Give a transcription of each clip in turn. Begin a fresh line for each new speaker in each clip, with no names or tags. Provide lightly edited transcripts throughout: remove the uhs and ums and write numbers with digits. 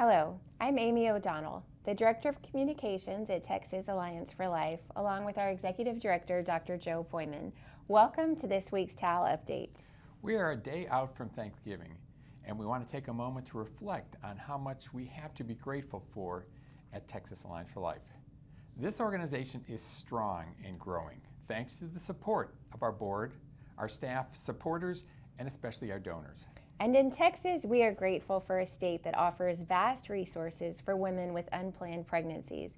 Hello, I'm Amy O'Donnell, the Director of Communications at Texas Alliance for Life, along with our Executive Director, Dr. Joe Pojman. Welcome to this week's TAL Update.
We are a day out from Thanksgiving, and we want to take a moment to reflect on how much we have to be grateful for at Texas Alliance for Life. This organization is strong and growing, thanks to the support of our board, our staff, supporters, and especially our donors.
And in Texas, we are grateful for a state that offers vast resources for women with unplanned pregnancies.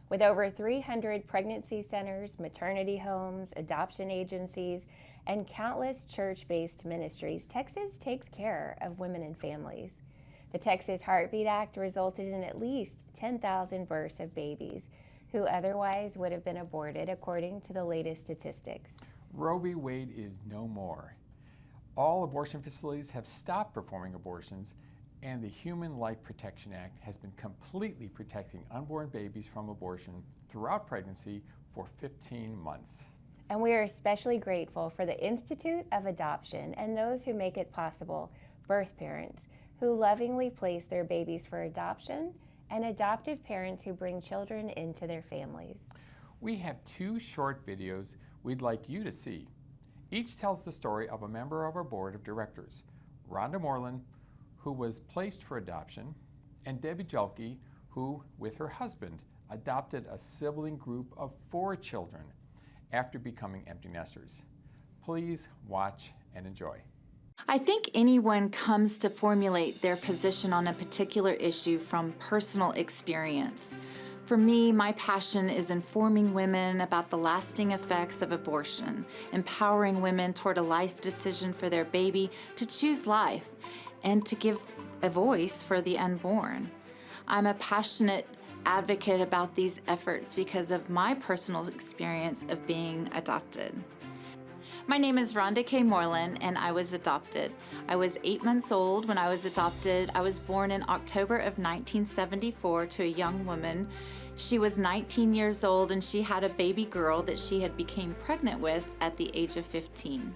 With over 300 pregnancy centers, maternity homes, adoption agencies, and countless church-based ministries, Texas takes care of women and families. The Texas Heartbeat Act resulted in at least 10,000 births of babies who otherwise would have been aborted, according to the latest statistics.
Roe v. Wade is no more. All abortion facilities have stopped performing abortions, and the Human Life Protection Act has been completely protecting unborn babies from abortion throughout pregnancy for 15 months.
And we are especially grateful for the Institute of Adoption and those who make it possible, birth parents who lovingly place their babies for adoption, and adoptive parents who bring children into their families.
We have two short videos we'd like you to see. Each tells the story of a member of our board of directors, Rhonda Moreland, who was placed for adoption, and Debbie Julke, who, with her husband, adopted a sibling group of 4 children after becoming empty nesters. Please watch and enjoy.
I think anyone comes to formulate their position on a particular issue from personal experience. For me, my passion is informing women about the lasting effects of abortion, empowering women toward a life decision for their baby to choose life, and to give a voice for the unborn. I'm a passionate advocate about these efforts because of my personal experience of being adopted. My name is Rhonda K. Moreland, and I was adopted. I was 8 months old when I was adopted. I was born in October of 1974 to a young woman. She was 19 years old, and she had a baby girl that she had become pregnant with at the age of 15.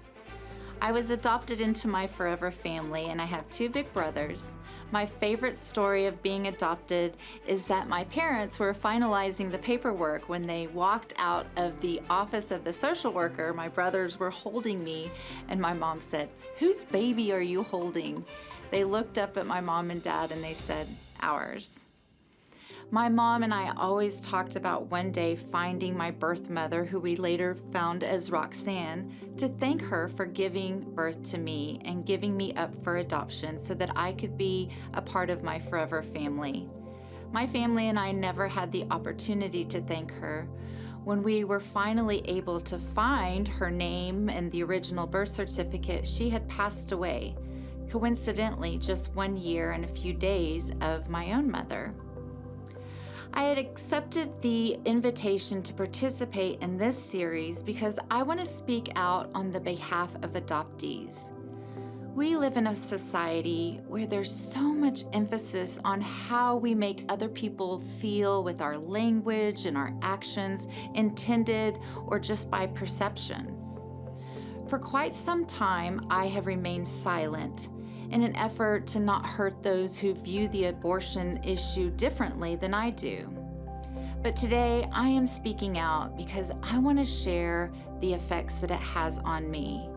I was adopted into my forever family, and I have 2 big brothers. My favorite story of being adopted is that my parents were finalizing the paperwork when they walked out of the office of the social worker. My brothers were holding me, and my mom said, "Whose baby are you holding?" They looked up at my mom and dad and they said, "Ours." My mom and I always talked about one day finding my birth mother, who we later found as Roxanne, to thank her for giving birth to me and giving me up for adoption so that I could be a part of my forever family. My family and I never had the opportunity to thank her. When we were finally able to find her name and the original birth certificate, she had passed away, coincidentally just 1 year and a few days of my own mother. I had accepted the invitation to participate in this series because I want to speak out on the behalf of adoptees. We live in a society where there's so much emphasis on how we make other people feel with our language and our actions, intended or just by perception. For quite some time, I have remained silent in an effort to not hurt those who view the abortion issue differently than I do. But today I am speaking out because I want to share the effects that it has on me.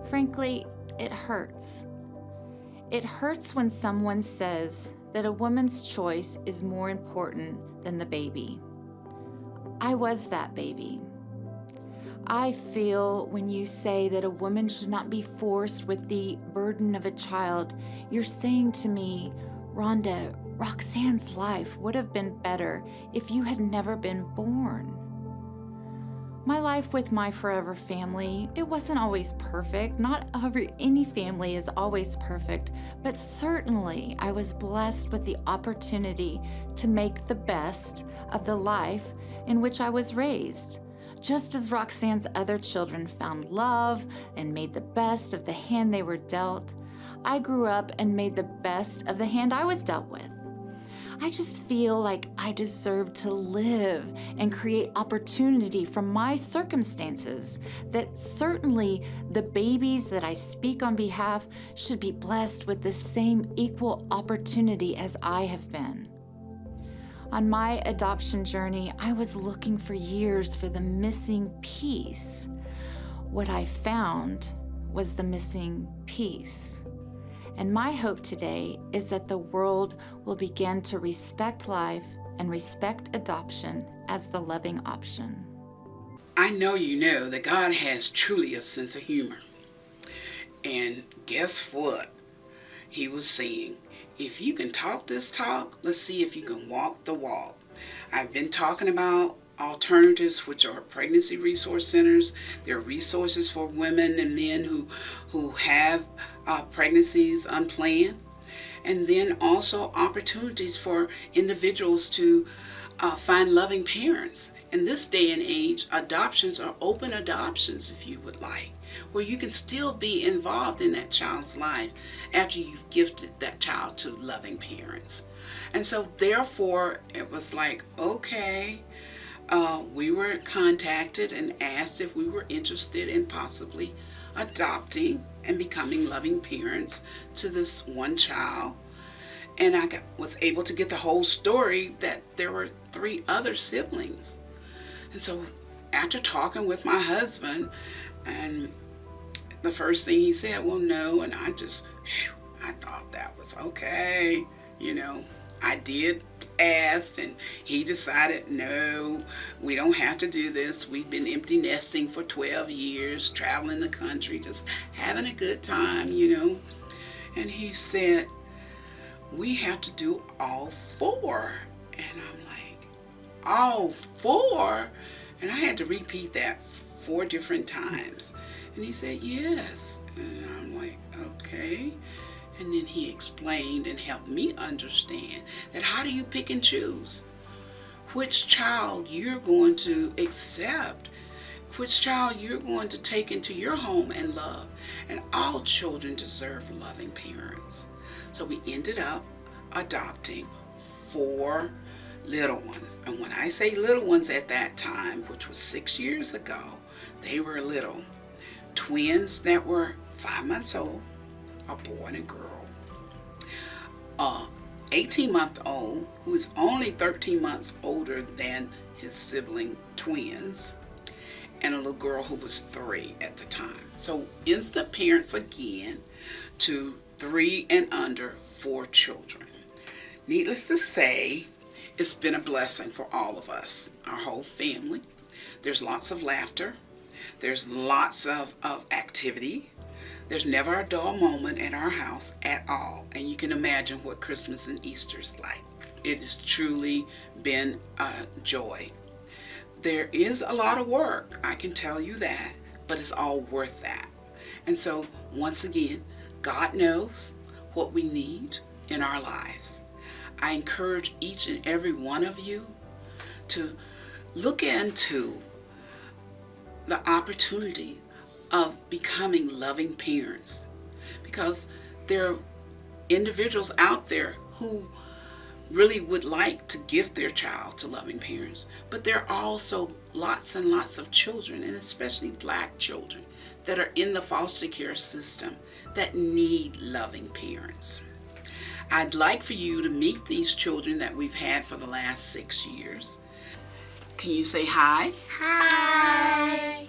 Frankly, it hurts. It hurts when someone says that a woman's choice is more important than the baby. I was that baby. I feel when you say that a woman should not be forced with the burden of a child, you're saying to me, "Rhonda, Roxanne's life would have been better if you had never been born." My life with my forever family, it wasn't always perfect. Not any family is always perfect, but certainly I was blessed with the opportunity to make the best of the life in which I was raised. Just as Roxanne's other children found love and made the best of the hand they were dealt, I grew up and made the best of the hand I was dealt with. I just feel like I deserve to live and create opportunity from my circumstances, that certainly the babies that I speak on behalf should be blessed with the same equal opportunity as I have been. On my adoption journey, I was looking for years for the missing piece. What I found was the missing piece. And my hope today is that the world will begin to respect life and respect adoption as the loving option.
I know you know that God has truly a sense of humor. And guess what? He was saying, if you can talk this talk, let's see if you can walk the walk. I've been talking about alternatives, which are pregnancy resource centers. They're resources for women and men who have pregnancies unplanned. And then also opportunities for individuals to find loving parents. In this day and age, adoptions are open adoptions, if you would like, where you can still be involved in that child's life after you've gifted that child to loving parents. And so therefore, it was like, okay, we were contacted and asked if we were interested in possibly adopting and becoming loving parents to this one child. And I was able to get the whole story that there were 3 other siblings. And so after talking with my husband, and the first thing he said, well, no, and I thought that was okay, you know. I did ask, and he decided, no, we don't have to do this. We've been empty nesting for 12 years, traveling the country, just having a good time, you know. And he said, we have to do all 4. And I'm like, all 4? And I had to repeat that 4 different times. And he said, yes. And I'm like, okay. And then he explained and helped me understand that how do you pick and choose which child you're going to accept, which child you're going to take into your home and love. And all children deserve loving parents. So we ended up adopting 4 little ones. And when I say little ones at that time, which was 6 years ago, they were little. Twins that were 5 months old, a boy and a girl. 18-month-old who is only 13 months older than his sibling twins, and a little girl who was 3 at the time. So instant parents again to 3 and under 4 children. Needless to say, it's been a blessing for all of us, our whole family. There's lots of laughter. There's lots of activity. There's never a dull moment at our house at all. And you can imagine what Christmas and Easter's like. It has truly been a joy. There is a lot of work, I can tell you that, but it's all worth that. And so, once again, God knows what we need in our lives. I encourage each and every one of you to look into the opportunity of becoming loving parents, because there are individuals out there who really would like to gift their child to loving parents, but there are also lots and lots of children, and especially Black children, that are in the foster care system that need loving parents. I'd like for you to meet these children that we've had for the last 6 years. Can you say hi?
Hi.